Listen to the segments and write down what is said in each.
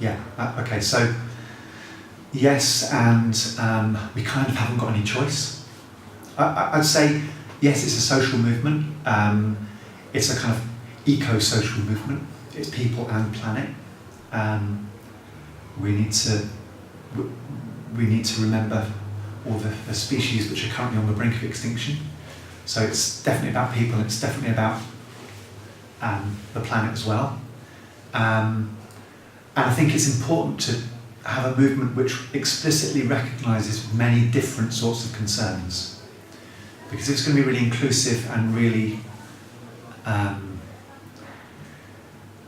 Yeah. Okay. So yes, and we kind of haven't got any choice. I'd say yes, it's a social movement. It's a kind of eco-social movement. It's people and planet. We need to remember all the species which are currently on the brink of extinction. So it's definitely about people. It's definitely about the planet as well. And I think it's important to have a movement which explicitly recognises many different sorts of concerns, because it's going to be really inclusive and really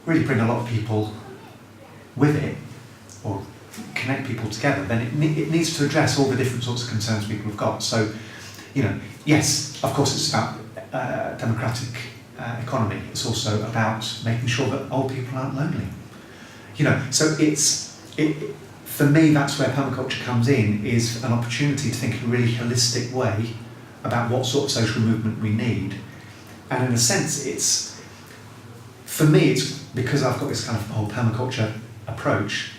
bring a lot of people with it, or connect people together. Then it needs to address all the different sorts of concerns people have got. So, yes, of course it's about democratic economy. It's also about making sure that old people aren't lonely. So for me, that's where permaculture comes in, is an opportunity to think in a really holistic way about what sort of social movement we need. And in a sense, for me, it's because I've got this kind of whole permaculture approach,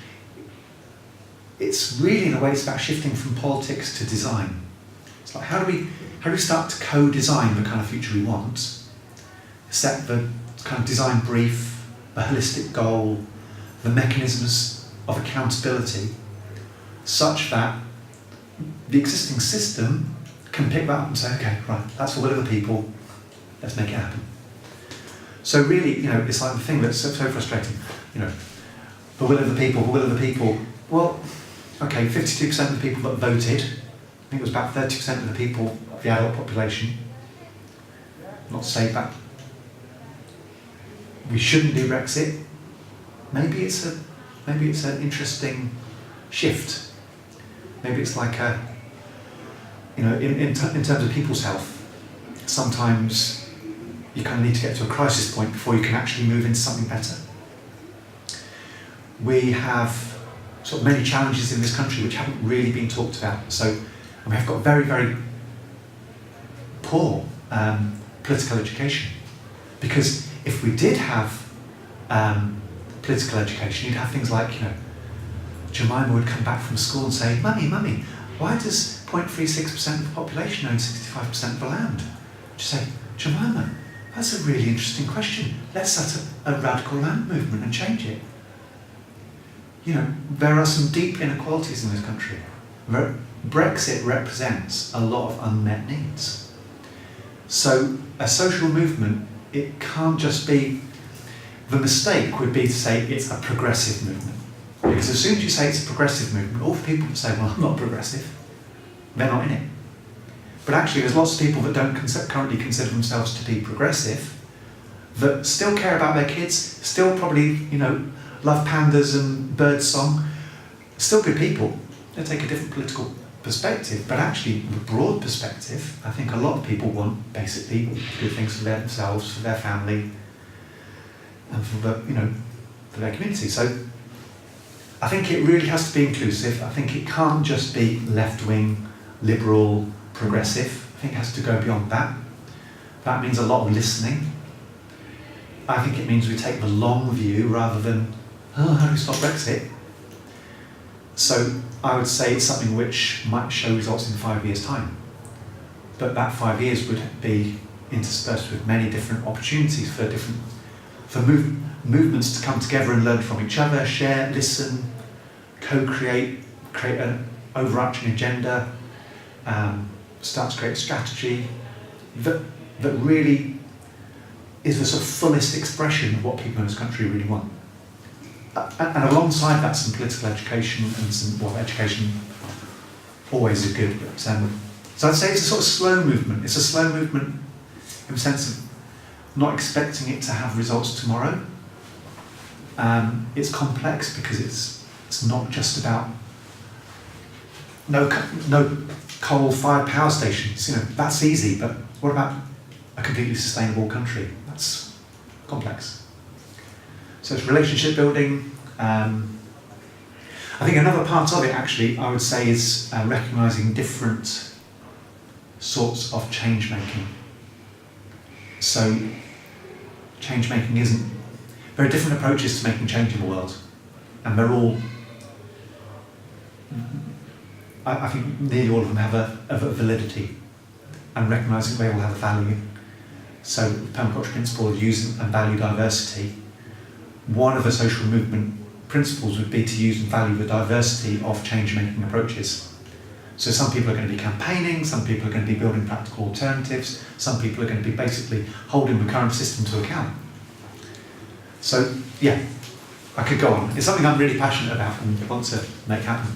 it's really, in a way, it's about shifting from politics to design. It's like, how do we start to co-design the kind of future we want, set the kind of design brief, the holistic goal, the mechanisms of accountability, such that the existing system can pick that up and say, okay, right, that's the will of the people, let's make it happen. So really, it's like the thing that's so frustrating, the will of the people, well, okay, 52% of the people that voted, I think it was about 30% of the people of the adult population, not to say that we shouldn't do Brexit. Maybe it's an interesting shift. Maybe it's like in terms of people's health, sometimes you kind of need to get to a crisis point before you can actually move into something better. We have sort of many challenges in this country which haven't really been talked about. So we have got very, very poor political education. Because if we did have political education, you'd have things like, Jemima would come back from school and say, Mummy, why does 0.36% of the population own 65% of the land? She'd say, Jemima, that's a really interesting question. Let's set up a radical land movement and change it. There are some deep inequalities in this country. Brexit represents a lot of unmet needs. So a social movement, it can't just be, the mistake would be to say it's a progressive movement. Because as soon as you say it's a progressive movement, all the people that say, well, I'm not progressive, they're not in it. But actually there's lots of people that don't currently consider themselves to be progressive, that still care about their kids, still probably, love pandas and birdsong, still good people. They take a different political perspective, but actually the broad perspective, I think a lot of people want basically good things for themselves, for their family, and for their community. So I think it really has to be inclusive. I think it can't just be left-wing, liberal, progressive. I think it has to go beyond that. That means a lot of listening. I think it means we take the long view rather than, how do we stop Brexit? So I would say it's something which might show results in 5 years' time. But that 5 years would be interspersed with many different opportunities for movements to come together and learn from each other, share, listen, co-create, create an overarching agenda, start to create a strategy that really is the sort of fullest expression of what people in this country really want. And alongside that, some political education and education always is good. But, so I'd say it's a sort of slow movement. It's a slow movement in the sense of not expecting it to have results tomorrow. It's complex because it's not just about no coal-fired power stations. That's easy, but what about a completely sustainable country? That's complex. So it's relationship building. I think another part of it, actually, I would say, is recognising different sorts of change making. So change making isn't, there are different approaches to making change in the world. and they're all, I think nearly all of them have a validity, and recognising they all have a value. So the permaculture principle of use and value diversity, one of the social movement principles would be to use and value the diversity of change-making approaches. So some people are going to be campaigning, some people are going to be building practical alternatives, some people are going to be basically holding the current system to account. So yeah, I could go on. It's something I'm really passionate about and want to make happen.